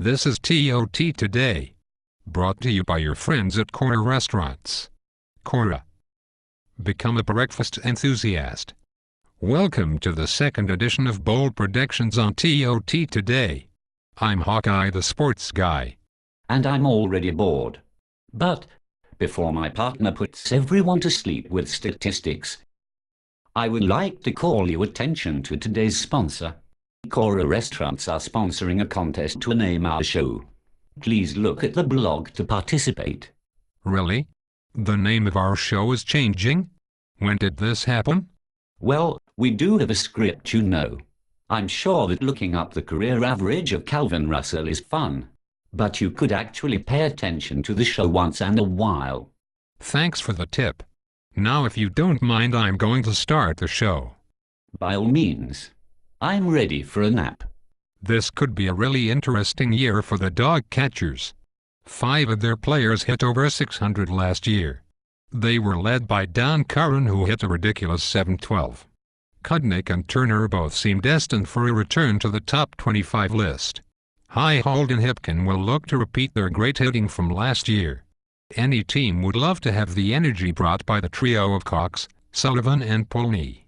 This is TOT Today, brought to you by your friends at Cora Restaurants. Cora. Become a breakfast enthusiast. Welcome to the second edition of Bold Predictions on TOT Today. I'm Hawkeye the Sports Guy. And I'm already bored. But, before my partner puts everyone to sleep with statistics, I would like to call your attention to today's sponsor. Cora Restaurants are sponsoring a contest to name our show. Please look at the blog to participate. Really? The name of our show is changing? When did this happen? Well, we do have a script, you know. I'm sure that looking up the career average of Calvin Russell is fun. But you could actually pay attention to the show once in a while. Thanks for the tip. Now if you don't mind, I'm going to start the show. By all means. I'm ready for a nap. This could be a really interesting year for the dog catchers. 5 of their players hit over 600 last year. They were led by Don Curran, who hit a ridiculous 712. Kudnick and Turner both seem destined for a return to the top 25 list. Heinold and Hipken will look to repeat their great hitting from last year. Any team would love to have the energy brought by the trio of Cox, Sullivan and Polney.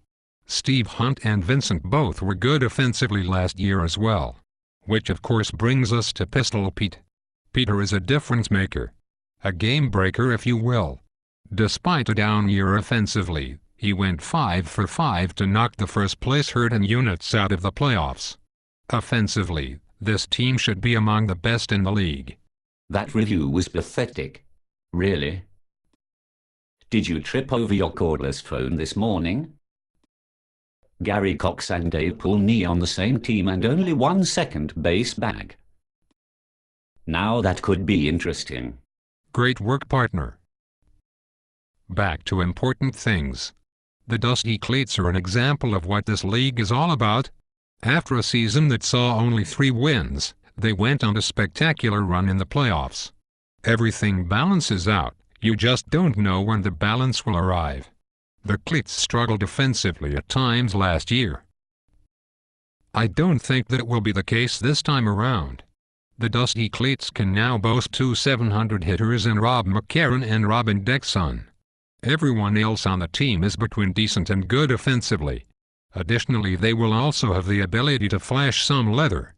Steve Hunt and Vincent both were good offensively last year as well. Which of course brings us to Pistol Pete. Peter is a difference maker. A game breaker, if you will. Despite a down year offensively, he went 5 for 5 to knock the first place hurting units out of the playoffs. Offensively, this team should be among the best in the league. That review was pathetic. Really? Did you trip over your cordless phone this morning? Gary Cox and Dave Polney on the same team and only one second base bag. Now that could be interesting. Great work, partner. Back to important things. The Dusty Cleats are an example of what this league is all about. After a season that saw only 3 wins, they went on a spectacular run in the playoffs. Everything balances out, you just don't know when the balance will arrive. The Cleats struggled defensively at times last year. I don't think that will be the case this time around. The Dusty Cleats can now boast 2 700 hitters in Rob McCarron and Robin Dixon. Everyone else on the team is between decent and good offensively. Additionally, they will also have the ability to flash some leather.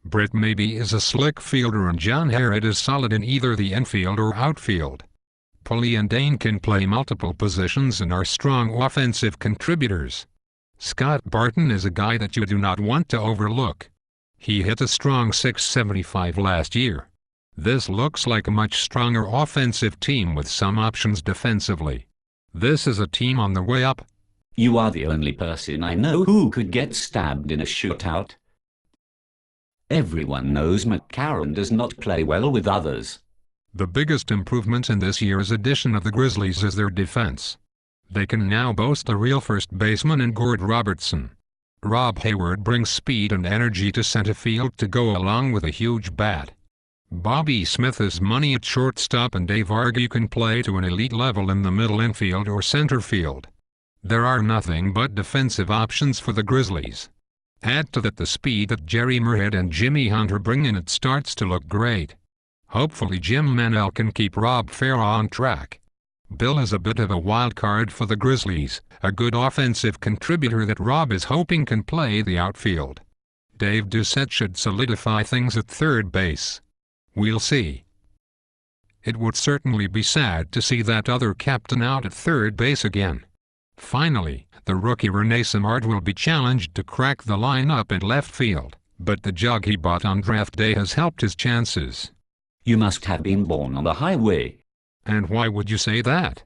Britt Maybe is a slick fielder and John Harrod is solid in either the infield or outfield. Pulley and Dane can play multiple positions and are strong offensive contributors. Scott Barton is a guy that you do not want to overlook. He hit a strong .675 last year. This looks like a much stronger offensive team with some options defensively. This is a team on the way up. You are the only person I know who could get stabbed in a shootout. Everyone knows McCarron does not play well with others. The biggest improvement in this year's edition of the Grizzlies is their defense. They can now boast a real first baseman in Gord Robertson. Rob Hayward brings speed and energy to center field to go along with a huge bat. Bobby Smith is money at shortstop and Dave Argue can play to an elite level in the middle infield or center field. There are nothing but defensive options for the Grizzlies. Add to that the speed that Jerry Murhead and Jimmy Hunter bring and it starts to look great. Hopefully Jim Manel can keep Rob Farah on track. Bill is a bit of a wild card for the Grizzlies, a good offensive contributor that Rob is hoping can play the outfield. Dave Doucette should solidify things at third base. We'll see. It would certainly be sad to see that other captain out at third base again. Finally, the rookie Rene Simard will be challenged to crack the lineup in left field, but the jug he bought on draft day has helped his chances. You must have been born on the highway. And why would you say that?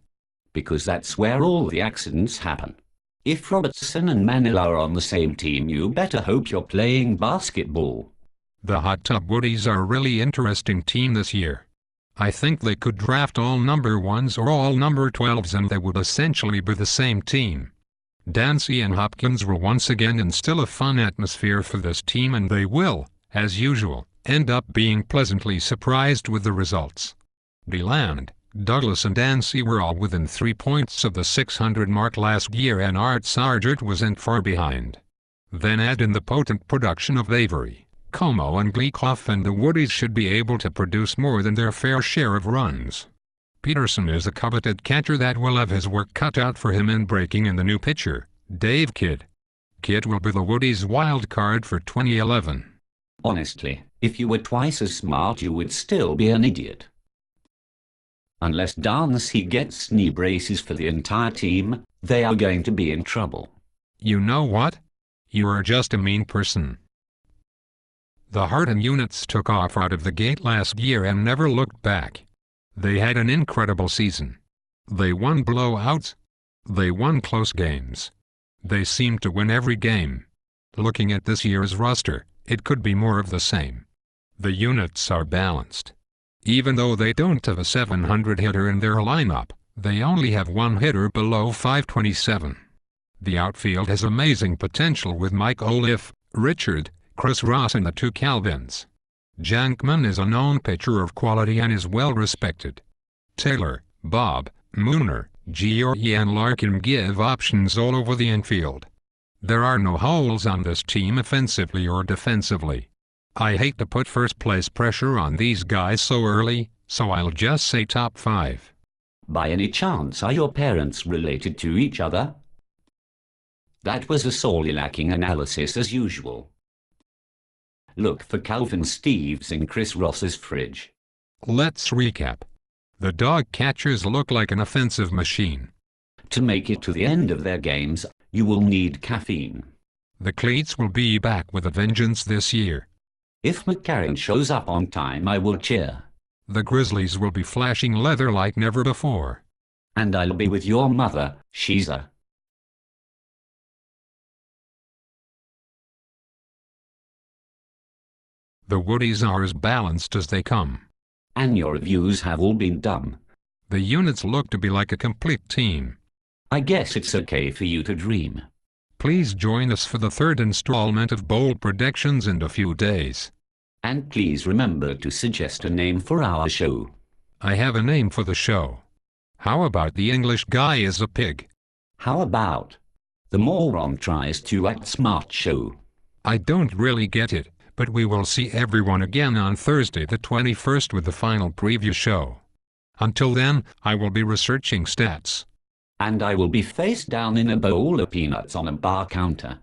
Because that's where all the accidents happen. If Robertson and Manel are on the same team, you better hope you're playing basketball. The Hot Tub Woodies are a really interesting team this year. I think they could draft all number 1s or all number 12s and they would essentially be the same team. Dancy and Hopkins will once again instill a fun atmosphere for this team and they will, as usual, end up being pleasantly surprised with the results. DeLand, Douglas and Dancy were all within 3 points of the 600 mark last year and Art Sargent wasn't far behind. Then add in the potent production of Avery, Como and Gleikoff and the Woodies should be able to produce more than their fair share of runs. Peterson is a coveted catcher that will have his work cut out for him in breaking in the new pitcher, Dave Kidd. Kidd will be the Woodies' wild card for 2011. Honestly, if you were twice as smart you would still be an idiot. Unless Darcy gets knee braces for the entire team, they are going to be in trouble. You know what? You are just a mean person. The Harden units took off out of the gate last year and never looked back. They had an incredible season. They won blowouts. They won close games. They seemed to win every game. Looking at this year's roster, it could be more of the same. The units are balanced. Even though they don't have a 700 hitter in their lineup, they only have one hitter below 527. The outfield has amazing potential with Mike Olive, Richard, Chris Ross and the two Calvins. Jankman is a known pitcher of quality and is well respected. Taylor, Bob, Mooner, Giorgi and Larkin give options all over the infield. There are no holes on this team offensively or defensively. I hate to put first-place pressure on these guys so early, so I'll just say top 5. By any chance are your parents related to each other? That was a sorely lacking analysis as usual. Look for Calvin Steves in Chris Ross's fridge. Let's recap. The dog catchers look like an offensive machine. To make it to the end of their games, you will need caffeine. The Cleats will be back with a vengeance this year. If McCarron shows up on time, I will cheer. The Grizzlies will be flashing leather like never before. And I'll be with your mother, Shiza. The Woodies are as balanced as they come. And your reviews have all been dumb. The units look to be like a complete team. I guess it's okay for you to dream. Please join us for the third installment of Bold Predictions in a few days. And please remember to suggest a name for our show. I have a name for the show. How about The English Guy is a Pig? How about The Moron Tries to Act Smart Show? I don't really get it, but we will see everyone again on Thursday the 21st with the final preview show. Until then, I will be researching stats. And I will be face down in a bowl of peanuts on a bar counter.